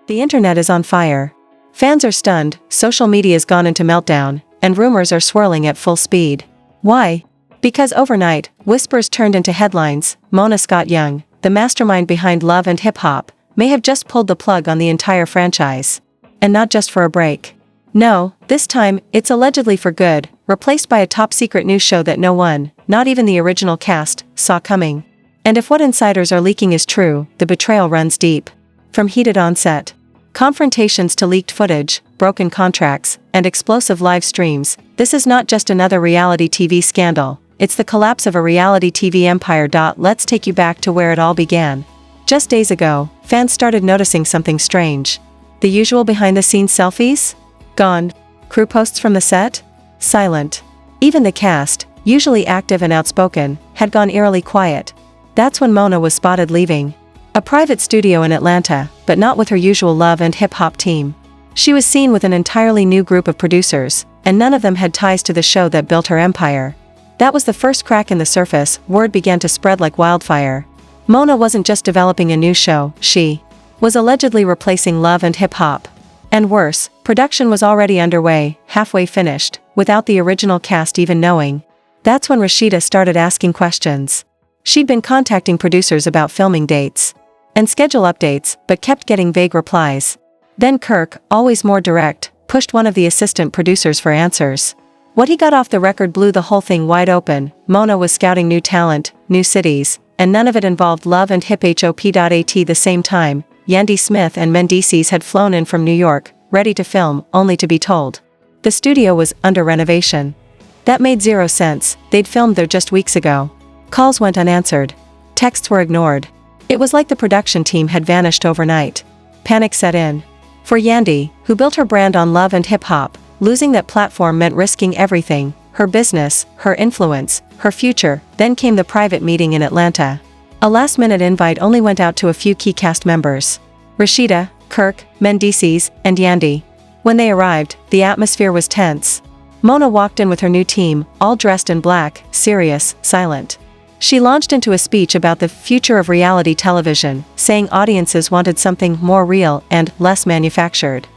The internet is on fire. Fans are stunned, social media's gone into meltdown, and rumors are swirling at full speed. Why? Because overnight, whispers turned into headlines. Mona Scott-Young, the mastermind behind Love and Hip Hop, may have just pulled the plug on the entire franchise. And not just for a break. No, this time, it's allegedly for good, replaced by a top-secret news show that no one, not even the original cast, saw coming. And if what insiders are leaking is true, the betrayal runs deep. From heated on-set confrontations to leaked footage, broken contracts, and explosive live streams, this is not just another reality TV scandal, it's the collapse of a reality TV empire. Let's take you back to where it all began. Just days ago, fans started noticing something strange. The usual behind-the-scenes selfies? Gone. Crew posts from the set? Silent. Even the cast, usually active and outspoken, had gone eerily quiet. That's when Mona was spotted leaving a private studio in Atlanta, but not with her usual Love and Hip Hop team. She was seen with an entirely new group of producers, and none of them had ties to the show that built her empire. That was the first crack in the surface. Word began to spread like wildfire. Mona wasn't just developing a new show, she was allegedly replacing Love and Hip Hop. And worse, production was already underway, halfway finished, without the original cast even knowing. That's when Rashida started asking questions. She'd been contacting producers about filming dates and schedule updates, but kept getting vague replies. Then Kirk, always more direct, pushed one of the assistant producers for answers. What he got off the record blew the whole thing wide open. Mona was scouting new talent, new cities, and none of it involved Love and Hip Hop. At the same time, Yandy Smith and mendeecees had flown in from New York, ready to film, only to be told the studio was under renovation. That made zero sense. They'd filmed there just weeks ago. Calls went unanswered. Texts were ignored. It was like the production team had vanished overnight. Panic set in. For Yandy, who built her brand on Love and Hip Hop, losing that platform meant risking everything: her business, her influence, her future. Then came the private meeting in Atlanta. A last-minute invite only went out to a few key cast members: Rashida, Kirk, mendeecees, and Yandy. When they arrived, the atmosphere was tense. Mona walked in with her new team, all dressed in black, serious, silent. She launched into a speech about the future of reality television, saying audiences wanted something more real and less manufactured.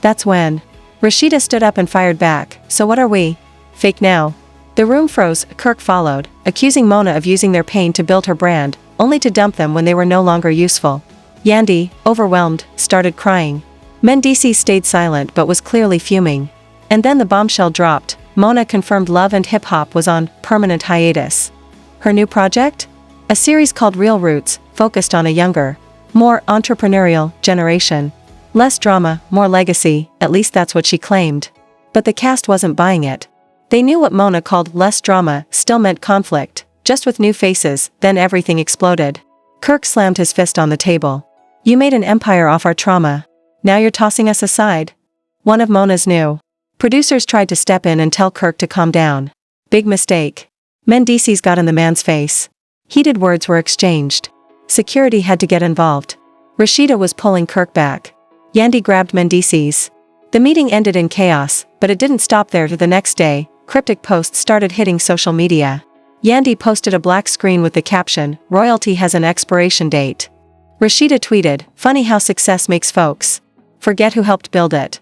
That's when Rashida stood up and fired back. So what are we? Fake now? The room froze. Kirk followed, accusing Mona of using their pain to build her brand, only to dump them when they were no longer useful. Yandy, overwhelmed, started crying. mendeecees stayed silent but was clearly fuming. And then the bombshell dropped. Mona confirmed Love and Hip Hop was on permanent hiatus. Her new project? A series called Real Roots, focused on a younger, more entrepreneurial generation. Less drama, more legacy, at least that's what she claimed. But the cast wasn't buying it. They knew what Mona called less drama still meant conflict, just with new faces. Then everything exploded. Kirk slammed his fist on the table. You made an empire off our trauma. Now you're tossing us aside? One of Mona's new producers tried to step in and tell Kirk to calm down. Big mistake. mendeecees got in the man's face. Heated words were exchanged. Security had to get involved. Rashida was pulling Kirk back. Yandy grabbed mendeecees. The meeting ended in chaos, but it didn't stop there. The next day, cryptic posts started hitting social media. Yandy posted a black screen with the caption, "Royalty has an expiration date." Rashida tweeted, "Funny how success makes folks forget who helped build it."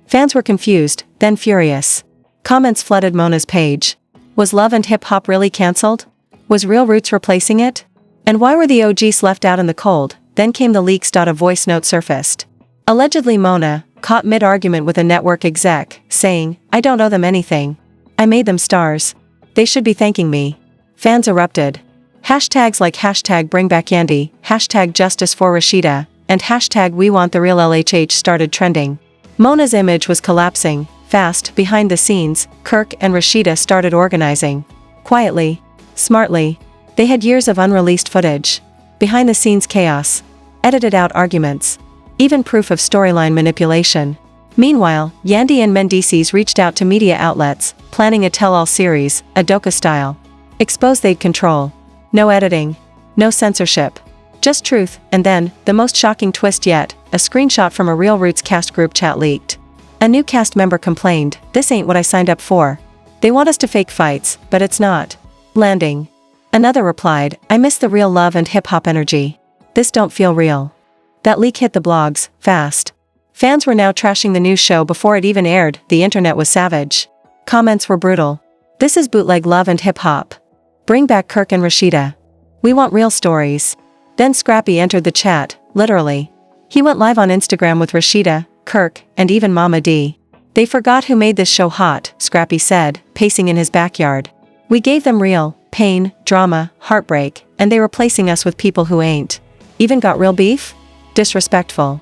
Fans were confused, then furious. Comments flooded Mona's page. Was Love and Hip Hop really cancelled? Was Real Roots replacing it? And why were the OGs left out in the cold? Then came the leaks. A voice note surfaced. Allegedly Mona, caught mid-argument with a network exec, saying, "I don't owe them anything. I made them stars. They should be thanking me." Fans erupted. Hashtags like hashtag bring back Yandy, hashtag justice for Rashida, and hashtag we want the real LHH started trending. Mona's image was collapsing. Fast, behind the scenes, Kirk and Rashida started organizing. Quietly. Smartly. They had years of unreleased footage. Behind-the-scenes chaos. Edited out arguments. Even proof of storyline manipulation. Meanwhile, Yandy and mendeecees reached out to media outlets, planning a tell-all series, a docu-style. Expose they'd control. No editing. No censorship. Just truth. And then, the most shocking twist yet, a screenshot from a Real Roots cast group chat leaked. A new cast member complained, "This ain't what I signed up for." They want us to fake fights, but it's not landing. Another replied, I miss the real love and hip-hop energy. This don't feel real. That leak hit the blogs, fast. Fans were now trashing the new show before it even aired. The internet was savage. Comments were brutal. This is bootleg love and hip-hop. Bring back Kirk and Rashida. We want real stories. Then Scrappy entered the chat, literally. He went live on Instagram with Rashida, Kirk, and even Mama D. They forgot who made this show hot, Scrappy said, pacing in his backyard. We gave them real pain, drama, heartbreak, and they replacing us with people who ain't. Even got real beef? Disrespectful.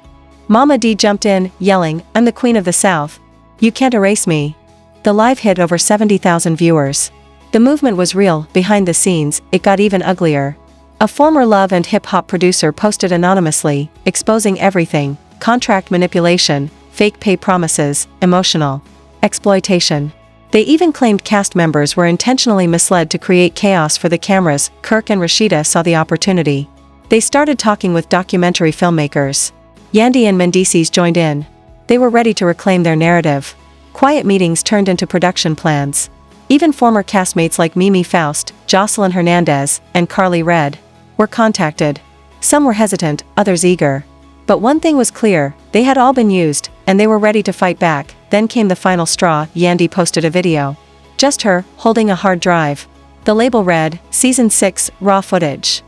Mama D jumped in, yelling, I'm the queen of the South. You can't erase me. The live hit over 70,000 viewers. The movement was real. Behind the scenes, it got even uglier. A former love and hip-hop producer posted anonymously, exposing everything: contract manipulation, fake pay promises, emotional exploitation. They even claimed cast members were intentionally misled to create chaos for the cameras. Kirk and Rashida saw the opportunity. They started talking with documentary filmmakers. Yandy and Mendeecees joined in. They were ready to reclaim their narrative. Quiet meetings turned into production plans. Even former castmates like Mimi Faust, Jocelyn Hernandez, and Carly Red were contacted. Some were hesitant, others eager. But one thing was clear, they had all been used, and they were ready to fight back. Then came the final straw. Yandy posted a video. Just her, holding a hard drive. The label read, Season 6, raw footage.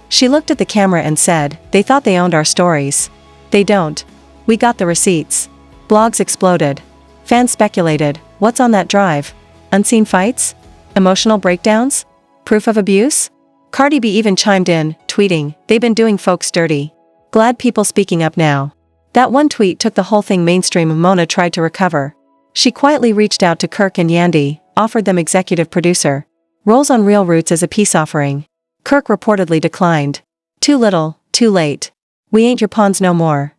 She looked at the camera and said, they thought they owned our stories. They don't. We got the receipts. Blogs exploded. Fans speculated, what's on that drive? Unseen fights? Emotional breakdowns? Proof of abuse? Cardi B even chimed in, tweeting, they've been doing folks dirty. Glad people speaking up now. That one tweet took the whole thing mainstream. Mona tried to recover. She quietly reached out to Kirk and Yandy, offered them executive producer roles on Real Roots as a peace offering. Kirk reportedly declined. Too little, too late. We ain't your pawns no more.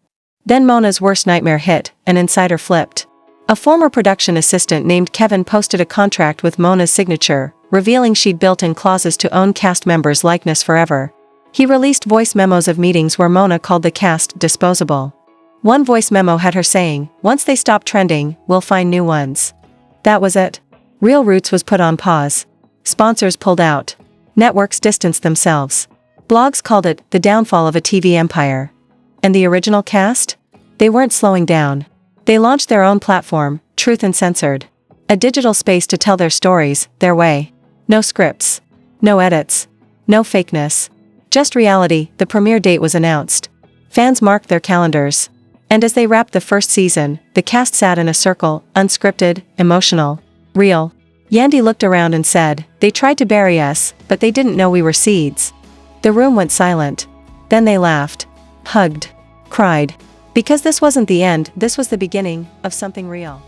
Then Mona's worst nightmare hit, an insider flipped. A former production assistant named Kevin posted a contract with Mona's signature, revealing she'd built in clauses to own cast members' likeness forever. He released voice memos of meetings where Mona called the cast disposable. One voice memo had her saying, once they stop trending, we'll find new ones. That was it. Real Roots was put on pause. Sponsors pulled out. Networks distanced themselves. Blogs called it the downfall of a TV empire. And the original cast? They weren't slowing down. They launched their own platform, Truth Uncensored. A digital space to tell their stories, their way. No scripts. No edits. No fakeness. Just reality. The premiere date was announced. Fans marked their calendars. And as they wrapped the first season, the cast sat in a circle, unscripted, emotional, real. Yandy looked around and said, they tried to bury us, but they didn't know we were seeds. The room went silent. Then they laughed, hugged, cried. Because this wasn't the end, this was the beginning of something real.